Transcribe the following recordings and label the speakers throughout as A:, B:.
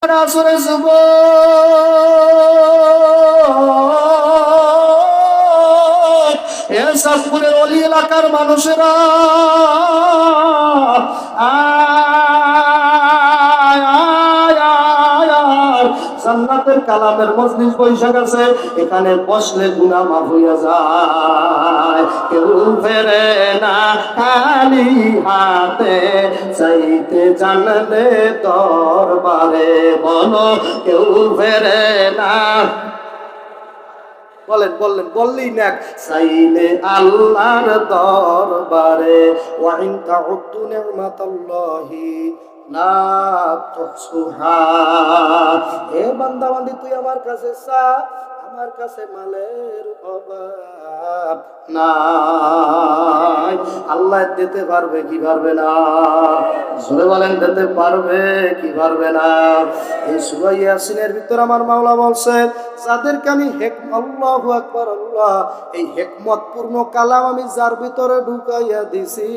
A: আসরে যুব চাঁদপুরের অলি এলাকার মানুষেরা জান্নাতের কালামের মজলিস বৈশা গেছে। এখানে বসলে গুনাহ মাফ হইয়া যায়। কেউ ফেরে না খালি হাতে, চাইতে জানলে দরবারে। বলো কেউ ফেরে না। বললেই না, চাইলে আল্লাহর দরবারে। ওয়া ইন তাউদ্দু নি'মাতাল্লাহি লা তুহসুহা। এ বান্দা বান্দি, তুই আমার কাছে চা, আমার কাছে মালের অভাব নাই। আল্লাহ দিতে পারবে কি পারবে না? জোরে বলেন, দিতে পারবে কি পারবে না? এই সূরা ইয়াসিনের ভিতর আমার মাওলা বলছেন, যাদেরকে আমি আল্লাহু আকবার আল্লাহ, এই হিকমতপূর্ণ কালাম আমি যার ভিতরে ঢুকাইয়া দিছি,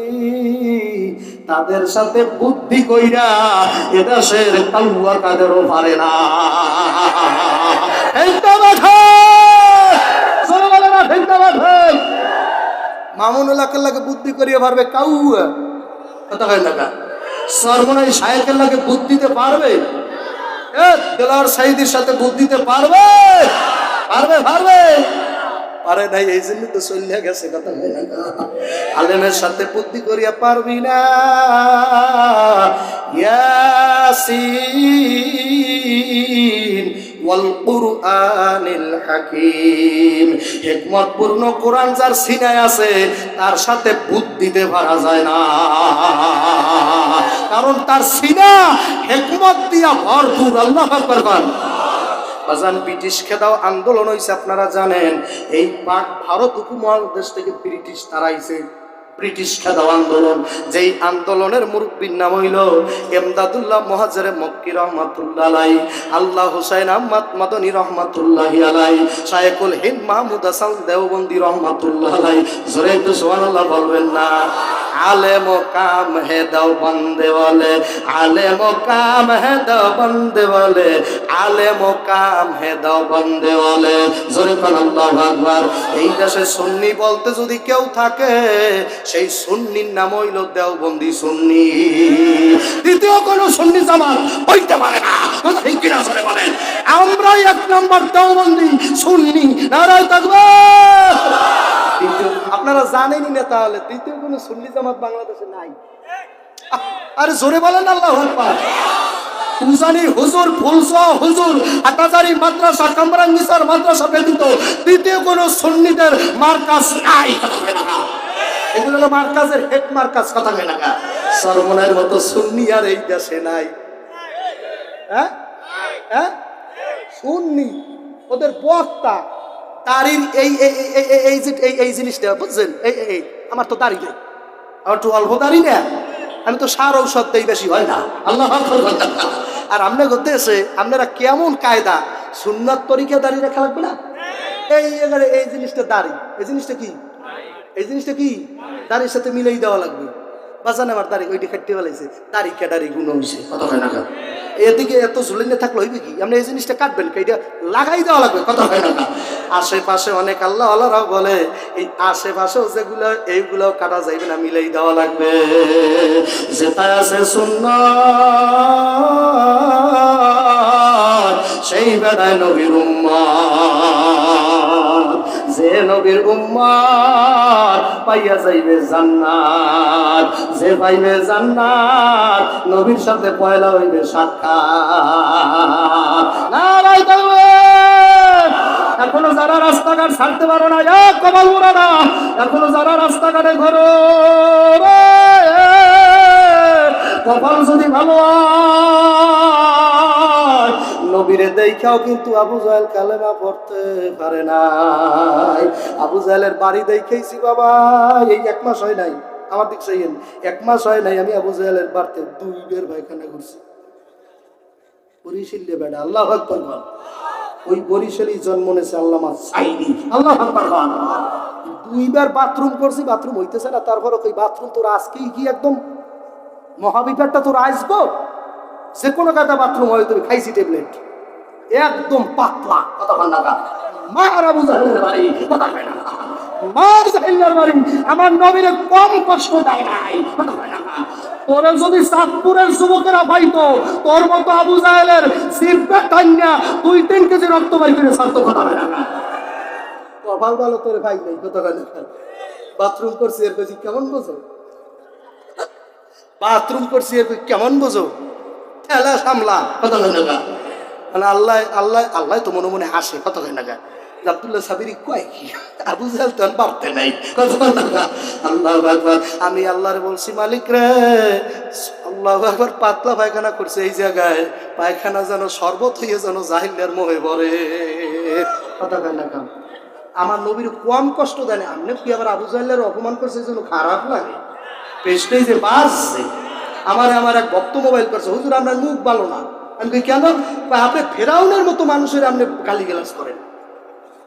A: তাদের সাথে বুদ্ধি কইরা এদেশের কাউয়া কাদেরও পারে না। মামুনুল্লাহকে লাগে বুদ্ধি করিয়া পারবে কাউয়া? কথা হয় না? সরমনাই শায়েকের লাগে বুদ্ধিতে পারবে? দেলাওয়ার সাইদির সাথে বুদ্ধিতে পারবে? পারবে পারে নাই, এই জন্য তো চলিয়া গেছে। কথা হয় না? আলেমের সাথে বুদ্ধি করিয়া পারবি না। ইয়াসিন ওয়াল কুরআনিল হাকীম, হিকমতপূর্ণ কোরআন যার সিনায় আছে, তার সাথে বুদ্ধিতে পারা যায় না, কারণ তার সিনা হিকমত দিয়া ভরপুর। আল্লাহু আকবার। বাজান, ব্রিটিশ খেদাও আন্দোলন হয়েছে, আপনারা জানেন। এই পাক ভারত উপমহাদেশ থেকে ব্রিটিশ তারাইছে ব্রিটিশ খেদাও আন্দোলন। যেই আন্দোলনের মুরব্বীর নাম হইল এমদাদুল্লাহ মুহাজ্জিরে মক্কি রহমাতুল্লাহ আলাইহি, আল্লাহ হুসাইন আহমদ মাদানী রহমাতুল্লাহি আলাইহি, শায়খুল হিন্দ মাহমুদ হাসান দেওবন্দি রহমাতুল্লাহ আলাইহি। জোরে একটু সুবহানাল্লাহ বলবেন না? आलेम काम है देवबंदे वाले, आलेम काम है देवबंदे वाले, आलेम काम है देवबंदे वाले। जोरे कोन আল্লাহু আকবার। এই দেশে সুন্নি বলতে যদি কেউ থাকে, সেই সুন্নির নাম হইল দেওবন্দি সুন্নি। দ্বিতীয় কোন সুন্নি জামাত হইতে পারে না। কথা ঠিক কিনা জোরে বলেন? আমরাই এক নম্বর দেওবন্দি সুন্নি। নারায়ে তাকবীর। আপনারা জানেনই না, তাহলে দ্বিতীয় কোন সুন্নি জামাত বাংলাদেশে নাই। আরে জোরে বলেন আল্লাহু আকবার। উজানি হুজুর, ফুলসহ হুজুর, আটাজারি মাদ্রাসা, কামরাঙ্গীসর মাদ্রাসা ব্যতীত দ্বিতীয় কোন সুন্নিদের মার্কাজ নাই। এগুলো হলো মার্কাজের হেড মার্কাজ। কথা হয় না? সরমনের মতো সুন্নি আর এই দেশে নাই। হ্যাঁ, সুন্নি ওদের বক্তা দাড়ির এই জিনিসটা বুঝছেন? এই আমার তো দাড়ি নেই, আমার তো অল্প দাড়ি না, আমি তো সার ঔষধ দেই, বেশি হয় না। আল্লাহ আর আমনে করতে এসে আপনারা কেমন কায়দা সুন্নাত তরিকা দাড়ি রাখা লাগবে না? এই জিনিসটা দাড়ি, এই জিনিসটা কি? এই জিনিসটা কি? দাড়ির সাথে মিলেই দেওয়া লাগবে। বাজান আমার দাড়ি ওইটি কাটতে ফেলাইছে, দাড়ি কাটারি গুণ হয়েছে। কথা হয় না? এদিকে এত ঝুলিনে থাকলে হইবে কি? আপনি এই জিনিসটা কাটবেন, এইটা লাগাই দেওয়া লাগবে। কথা হয় না? আশেপাশে অনেক আল্লাহ আল্লাহরাও বলে, এই আশেপাশেও যেগুলো এইগুলো কাটা যাইবে না, মিলেই দেওয়া লাগবে। যেটাই আছে সুন্নাত, সেই বেড়ায় নবীর উম্মত। যে নবীর উম্মত পাইয়া যাইবে জান্নাত, যে পাইবে জান্নাত, নবীর সাথে পয়লা হইবে সাক্ষাৎ। নারায়ে তাকবীর। এখনো যারা রাস্তাঘাট ছাড়তে পারো না, এক কপাল মোড়া না, এখনো যারা রাস্তাঘাটে ঘোরো, কপাল যদি ভালো নবীরে দেখাও কিন্তু আবু জাহেল কালেমা পড়তে পারে নাই। আবু জাহেলের বাড়ি দেখাইছি বাবা, এই 1 মাস হয় নাই, আমার দিক চাইয়েন, 1 মাস হয় নাই, আমি আবু জাহেলের বাড়িতে 2 বের পায়খানা করছি। বরিশালে বেড়া। আল্লাহু আকবার। ওই বরিশালেই জন্ম নেছে আল্লামা সাইদি। আল্লাহু আকবার। 2 বার বাথরুম করছি, বাথরুম হইতেছে না। তারপর ওই বাথরুম তোর আজকেই কি একদম মহাবিপদটা তোর আসবো, যে কোনো কাটা বাথরুম হয় তুমি খাইছি ট্যাবলেট একদম পাতলা কথা বল না মার আবু জাহেলের বাড়ি কথা কয় না মার জাহেলের বাড়ি আমার নবীরে কম কষ্ট দেয় নাই কথা কয় না তোরে যদি চাঁদপুরের যুবকেরা পাইতো তোর মতো আবু জাহেলের সিরপে টান্না 2-3 কেজি রক্ত বাই করে ছাড়তো কথা কয় না কপাল ভালো তোরে ভাই নাই কথা কয় না বাথরুম করছি এর বেশি কেমন বোঝো বাথরুম করছি এর কেমন বোঝো ঠেলা সামলা কথা কয় না মানে আল্লাহ আল্লাহ আল্লাহ তো মনে মনে হাসে কত কয় না আব্দুল্লাহ সাবিরি কয় কি আবু জাহেল তো পারতে নাই কত না আল্লাহু আকবার আমি আল্লাহরে বলছি মালিক রে আল্লাহু আকবার পাতলা পায়খানা করছে এই জায়গায় পায়খানা যেন শরবত হয়ে যেন জাহিলের মোহে ভরে কথা কয় না আমার নবীর কম কষ্ট দেয় না আপনি কি আবার আবু জাহেলের অপমান করছে যেন খারাপ লাগে পেস্টেই যে বাসছে আমার এক ভক্ত মোবাইল করছে হুজুর আপনার মুখ ভালো না আমি কেন আপনি ফেরাউনের মতো মানুষের আপনি গালিগালাজ করেন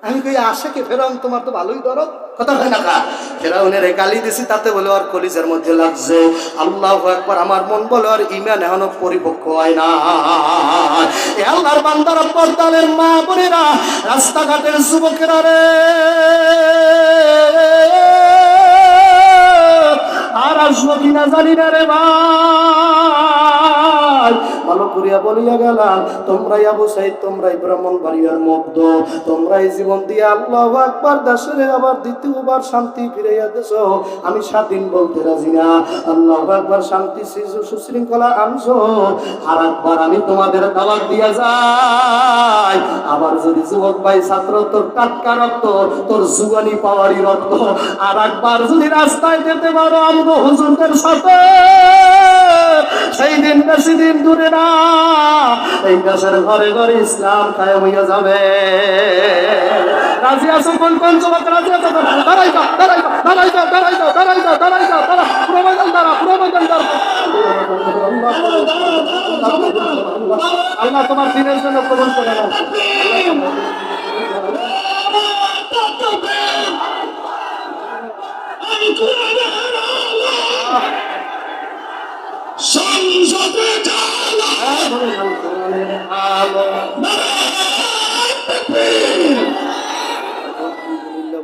A: আমি কই আশাকে ফেরাউন তোমার তো ভালোই দরদ কথা হয় না ফেরাউনের গালি দিছি তাতে বলে আর কলিজার মধ্যে লাগছে আল্লাহু আকবার আমার মন বলে আর ঈমান এখনো পরিপক্ক হয় না এ আল্লাহর বান্দারা পর্দালের মা বোনেরা রাস্তাঘাটের যুবকেরা রে আর আসবো কিনা জানি না রে ভাই ভালো করিয়া বলিয়া গেলাম তোমরাই আবু সাইদ তোমরাই ব্রাহ্মণবাড়িয়ার মধ্য তোমরাই জীবন দিয়ে আল্লাহু আকবার দেশের আবার দ্বিতীয়বার শান্তি ফিরাইয়া দেছো আমি স্বাধীন বলতে রাজি না আল্লাহু আকবার শান্তি সুশৃঙ্খলা আনছো আর একবার আমি তোমাদের দাওয়াত দিয়া যাই আবার যদি যুবক ভাই ছাত্র তোর টাটকা রক্ত তোর যুগানি পাওয়ারি রক্ত আর একবার যদি রাস্তায় যেতে পারো আমগো হুজুরদের সাথে সেই দিন বেশি দিন দূরে না এই দেশের ঘরে ঘরে ইসলাম কায়েম হইয়া যাবে রাজি আছো কোন কোন যুবক রাজি আছো দাঁড়াই যাও দাঁড়াই যাও দাঁড়াই যাও দাঁড়াই যাও দাঁড়াই যাও দাঁড়াই যাও দাঁড়া প্রমাণ দ্বারা আল্লাহ তোমার দিনের জন্য কবুল করে নাও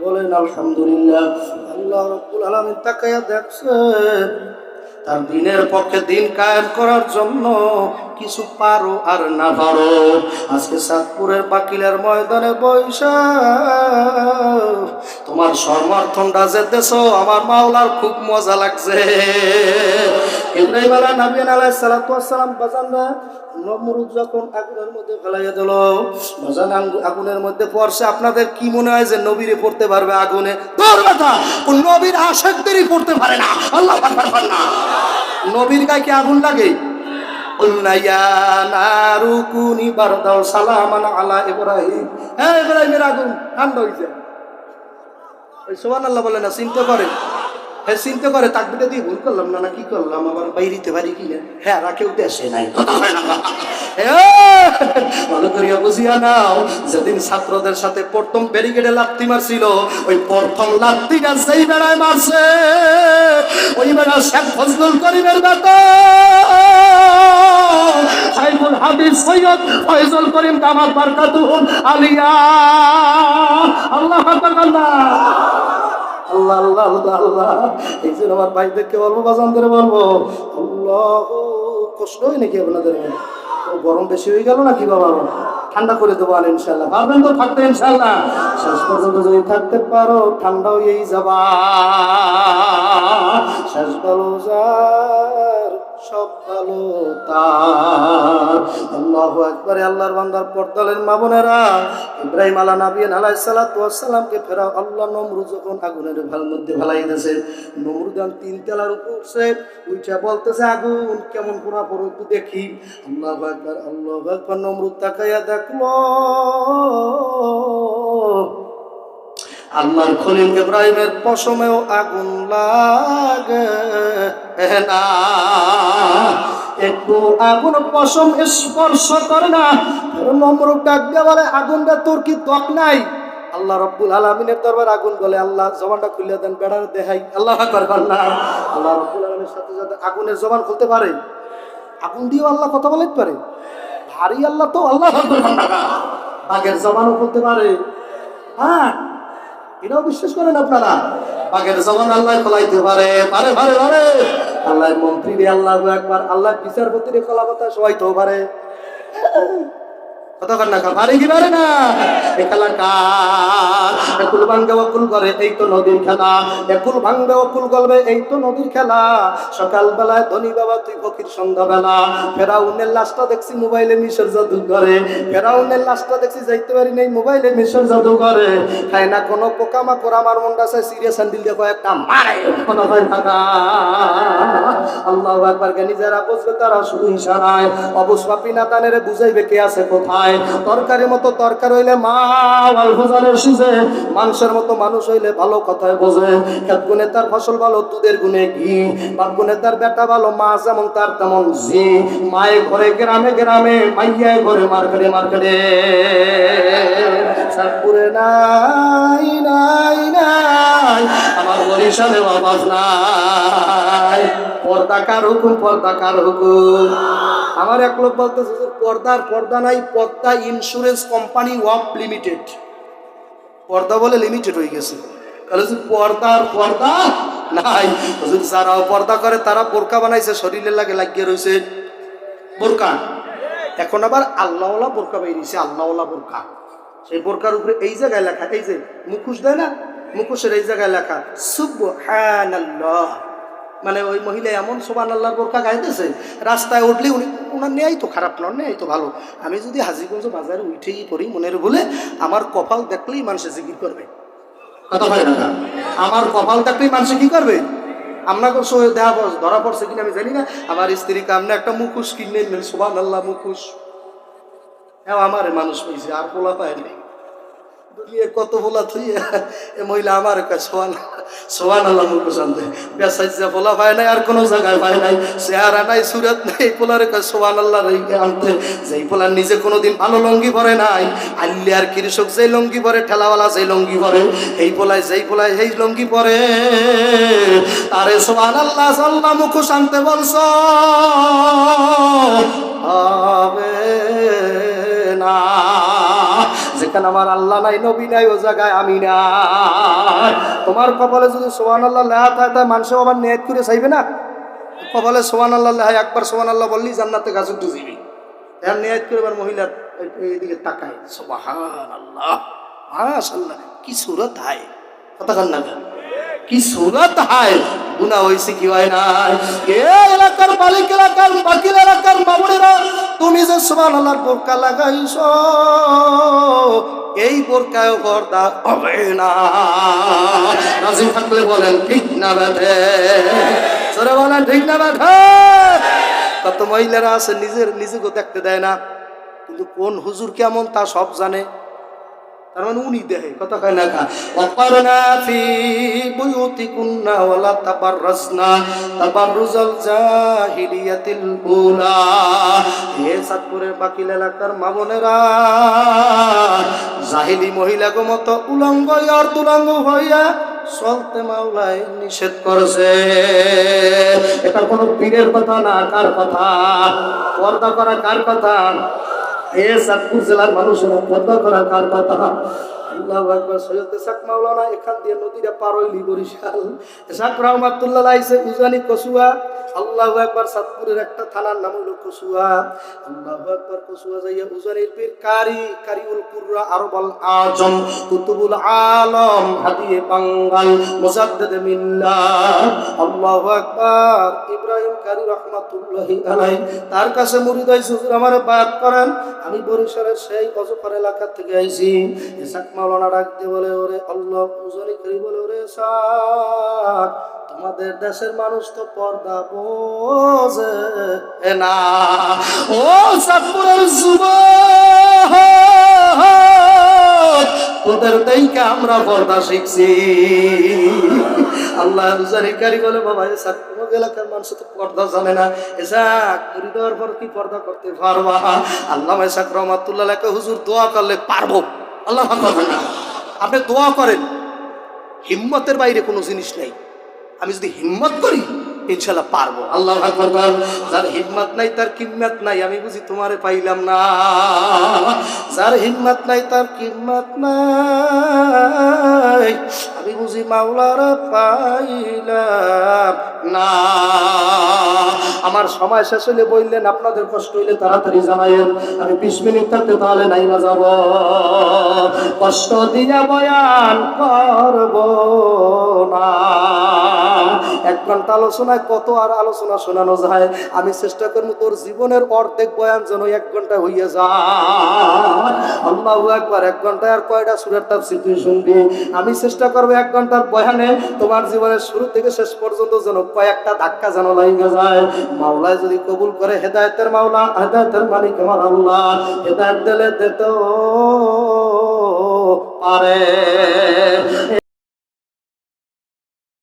A: বলেন আলহামদুলিল্লাহ আল্লাহ রাব্বুল আলামিন তাকায়া দেখছে তার দিনের পক্ষে দিন কায়েম করার জন্য কিছু পারো আর না পারো আজকে চাঁদপুরের বাকিলার ময়দানে বৈশা তোমার সমর্থনটা যে দেছো আমার মাওলার খুব মজা লাগছে ইব্রাহিম আলাইহিস সালাম বাজানরা নমরুদ যখন আগুনের মধ্যে ফেলাইয়া দিল বাজান আগুনের মধ্যে পড়ছে আপনাদের কি মনে হয় যে নবীরে পড়তে পারবে আগুনে তোর কথা কোন নবীর আশিকদেরই পড়তে পারে না আল্লাহু আকবার না নবীর গায়ে কি আগুন লাগে কুলনা ইয়া নারু কুনি বারদাও সালামান আলা ইব্রাহিম হ্যাঁ ইব্রাহিমের আগুন ঠান্ডা হইছে ওই সুবহানাল্লাহ বলে না চিন্তা করে হ্যাঁ চিন্তা করে তাকবিরটা দিয়ে ভুল করলাম না কি করলাম আবার বাইরিতে পারি কিনা হ্যাঁ রাখেও দেশে নাই ভালো করিয়া বুঝিয়া নাও যেদিন ছাত্রদের সাথে প্রথম ব্যারিকেডে লাথি মারছিল ওই প্রথম লাথিটা যেই বেড়ায় মারছে ওই বেড়া শেখ ফজলুল করিমের বেটা সাইফুল হাদিস সৈয়দ ফয়জুল করিম কামাল বারকাতুল আলিয়া আল্লাহ আকবার আল্লাহ আল্লাহ আল্লাহ আল্লাহ আল্লাহ এই জন্য আমার ভাইদেরকে বলবো বাজানদের বলবো আল্লাহ কষ্ট হয় নাকি আপনাদের গরম বেশি হয়ে গেল নাকি বাবা ঠান্ডা করে দেবো আর ইনশাল্লাহ পারবেন তো থাকতে ইনশাল্লাহ শেষ পর্যন্ত যদি থাকতে পারো ঠান্ডা হয়েই যাবা শেষ ভালো যার সব ভালো তার আল্লাহু আকবার আল্লাহর বান্দার পর্দালের মা বোনেরা ইব্রাহিম আলাইহিস সালামকে ফেরাও আল্লাহ নমরুদ যখন আগুনের ভাল মধ্যে ফেলাই দিয়েছে নমরুদ 3 তলার উপর উঠছে উঠে বলতেছে আগুন কেমন পুরা পড়ো একটু দেখি আল্লাহু আকবার নমরুদ তাকায়া দেখলো আল্লাহর খলিল ইব্রাহিমের পশমেও আগুন লাগে না একটু আগুন পশম স্পর্শ করে না নমরুদ ডাক দিয়ে বলে আগুনটা তোর কি ত্বক নাই আল্লাহ রাব্বুল আলামিনের দরবারে আগুন বলে আল্লাহ জবানটা খুলে দেন বেড়ার দেখাই আল্লাহ আকবার আল্লাহ রাব্বুল আলামিনের সাথে সাথে আগুনের জবান খুলতে পারে আগুন দিয়েও আল্লাহ কথা বলতে পারে? ভারী আল্লাহ তো আল্লাহ বাঘের জবানও করতে পারে। হ্যাঁ, এটাও বিশ্বাস করেন আপনারা? বাঘের জবান আল্লাহ খোলাইতে পারে, পারে পারে পারে। আল্লাহ মন্ত্রী রে আল্লাহ একবার, আল্লাহ বিচারপতি রে খোলা কথা সবাইতেও পারে। কতক্ষণ না পারে কি পারে না? এই খেলা কার? একুল ভাঙ্গে অকুল করে, এই তো নদীর খেলা। একুল ভাঙ্গে অকুল গলবে, এই তো নদীর খেলা। সকালবেলায় ধনী বাবা তুই ফকির সন্ধ্যাবেলা। ফেরাউনের লাশটা দেখছি মোবাইলে মিশর জাদু করে। ফেরাউনের লাশটা দেখছি যাইতে পারি নেই মোবাইলে মিশর জাদু করে। খায় না কোনো পোকামাকড়, আমার মনটা চাই সিরিয়াস হ্যান্ডেল দিয়ে কয়েকটা মারে কোনো ভয় থাকা। আল্লাহু আকবার। জ্ঞানী যারা বুঝবে তারা শুধু ইশারায়, অবুঝ পাপী নাদানেরে বুঝাইবে কে আছে কোথায়। তরকারির মতো তরকারি হইলে মা আলফাজানের সিজে, মানুষের মতো মানুষ হইলে ভালো কথায় বোঝে। খেত গুনে তার ফসল ভালো, দুধের গুনে ঘি। বাপ গুনে তার বেটা ভালো, মা যেমন তার তেমন জি। মায়ে ঘরে গ্রামে গ্রামে, মাইয়ায় ঘরে মার্কেটে মার্কেটে। সাতপুরে নাই নাই নাই, আমার বরিশালে আওয়াজ নাই। পর্দা কার হুকুম, পর্দা কার হুকুম? আমার এক লোক বলতেছে পর্দা নাই, পর্দা ইন্স্যুরেন্স কোম্পানি ওয়ার্ক লিমিটেড। পর্দা বলে লিমিটেড হয়ে গেছে। তাহলে পর্দা নাই। যারা পর্দা করে তারা বোরকা বানাইছে, শরীরে লাগে লাগিয়ে রয়েছে বোরকা। এখন আবার আল্লাহওয়ালা বোরকা বেরিয়েছে, আল্লাহওয়ালা বোরকা। সেই বোরকার উপরে এই জায়গায় লেখা, এই যে মুখোশ দেয় না, মুখোশের এই জায়গায় লেখা সুবহানাল্লাহ। মানে ওই মহিলা এমন সুবহানাল্লাহর বোরকা গাইতেছে, রাস্তায় উঠলে ওনার নেয়াই তো খারাপ নয়, নেয়াই তো ভালো। আমি যদি হাজীগঞ্জ বাজারে উঠেই পড়ি মনের বলে, আমার কপাল দেখলেই মানুষে জিকির করবে। কথা হয় না? আমার কপাল দেখলেই মানুষে কি করবে? আমরা ধরা পড়ছে কিনা আমি জানি না। আমার স্ত্রী কামনে একটা মুখোশ কিনে নিলেন, সুবহানাল্লাহ মুখোশ। হ্যাঁ, আমার মানুষ পেয়েছে, আর পোলা পায়নি। কত বলা তুই এ মহিলা আমার সুবহানাল্লাহ মুখোশ আনতে বেসাইজা বলা পায় নাই, আর কোনো জায়গায় পায় নাই, চেহারা নাই, সুরাত নাই, পোলার সুবহানাল্লাহ আনতে। যেই পোলার নিজে কোনোদিন ভালো লঙ্গি পরে নাই, আল্লিয়ার কৃষক যেই লঙ্গি পরে, ঠেলাওয়ালা যেই লঙ্গি পরে, এই পোলায় যেই পোলায় সেই লঙ্গি পরে, তারে সুবহানাল্লাহ সাল্লাহ মুখোশ আনতে বলছ হবে না। যেখানে আমার আল্লাহ নাই, নবী নাই, ও জায়গায় আমি নাই। তোমার কপালে যদি সুবহানাল্লাহ লেখা থাকে, মানুষও আবার নিয়ত করে চাইবে না? কপালে সুবহানাল্লাহ লেখা, একবার সুবহানাল্লাহ বললি জান্নাতে গাছ উঠে যাবি। এর নিয়ত করে এবার মহিলার এইদিকে তাকায়, সুবহানাল্লাহ মাশাআল্লাহ, কি সুরত হয়। কথা কান না, কি সুরত হয়। গুনাহ হইছে কি হয় নাই? এই এলাকার মালিক, এলাকার বাকির এলাকার মামুনেরা, তুমি যে সুবহানাল্লাহর বোরকা লাগাইছো, এই বোরকায় পর্দা হবে না। রাজি থাকলে বলেন ঠিক না বেঠে? সরে বলেন ঠিক না বেঠে? কত মহিলারা আছে নিজেকে দেখতে দেয় না, কিন্তু কোন হুজুর কেমন তা সব জানে। তার মানে উনি দেহে। কথা কয় না? ওয়াকারনা ফি বুয়ুতিকুন্না ওয়ালা তাবাররাসনা তাবাররুজাল জাহিলিয়াতিল উলা। হে সাতপুরের বাকিল এলাকার মা বোনেরা, জাহিলি মহিলাগো মতো উলঙ্গ আর দুলঙ্গ হইয়া চলতে মাওলাই নিষেধ করেছে। এটা কোনো পীরের কথা না, কার কথা? পর্দা করা কার কথা? এ চাঁদপুর জেলার মানুষেরা পর্দা করা কার কথা? আল্লাহু আকবার। সৈয়দ ইসহাক মাওলানা এখান দিয়ে নদীটা পার হইলি বরিশাল। ইসহাক রহমাতুল্লাহ আলাইহি উজানি কসুয়া। আল্লাহু আকবার। চাঁদপুরের একটা থানার নাম হলো কসুয়া। আল্লাহু আকবার। কসুয়া যাইয়া উজানির পীর কারিউল কুররা আরবাল আজম কুতুবুল আলম হাদিয়ে বাঙ্গাল মুজাদ্দিদ মিল্লাহ। আল্লাহু আকবার। ইব্রাহিম কারি রহমাতুল্লাহি আলাইহি তার কাছে মুরিদ হইছে, হুজুর আমারে বায়াত করেন, আমি বরিশালের সেই অজপার এলাকা থেকে আইছি। ইসহাক মাওলানা ডাক দিয়ে বলে, ওরে আল্লাহ উজানি করি বলে, ওরে ইসহাক, তোমাদের দেশের মানুষ তো পর্দা বোঝে না। ও চাঁদপুরের যুবক, তোদের দেখে আমরা পর্দা শিখছি। আল্লাহ উজানিকারী বলে, বাবা ইসহাক তোমার এলাকার মানুষ তো পর্দা জানে না। ইসহাক মুড়ি দেওয়ার পর কি পর্দা করতে পারবা? আল্লামা ইসহাক রহমাতুল্লাহ আলাইহি, হুজুর দোয়া করলে পারবো। আল্লাহ আপনি দোয়া করেন, হিম্মতের বাইরে কোনো জিনিস নেই। আমি যদি হিম্মত করি ইনশাআল্লাহ পারবো। আল্লাহু আকবার। যার হিম্মত নাই তার কিম্মত নাই, আমি বুঝি তোমারে পাইলাম না। যার হিম্মত নাই তার কিম্মত নাই, আমি বুঝি মাওলারে পাইলাম না। আমার সময় শেষ হইলে বললেন, আপনাদের কষ্ট হইলে তাড়াতাড়ি জানাইয়েন, আমি 20 মিনিট থাকতে তাহলে নাই না যাব। কষ্ট দিয়া বয়ান করব না। 1 ঘন্টা আলোচনায় কত আর আলোচনা শোনানো যায়। আমি চেষ্টা করবো তোর জীবনের অর্ধেক বয়ান যেন 1 ঘন্টা হইয়া যায়। আল্লাহু আকবার। 1 ঘন্টায় আর কয়টা সূরার তাফসীর তুই শুনবি? আমি চেষ্টা করবো 1 ঘন্টার বয়ানে তোমার জীবনের শুরু থেকে শেষ পর্যন্ত যেন কয়েকটা ধাক্কা যেন লাগিয়ে যায়। মাওলায় যদি কবুল করে, হেদায়েতের মাওলা, হেদায়েতের মালিক আমার আল্লাহ, হেদায়েত দিলে দিতে পারে।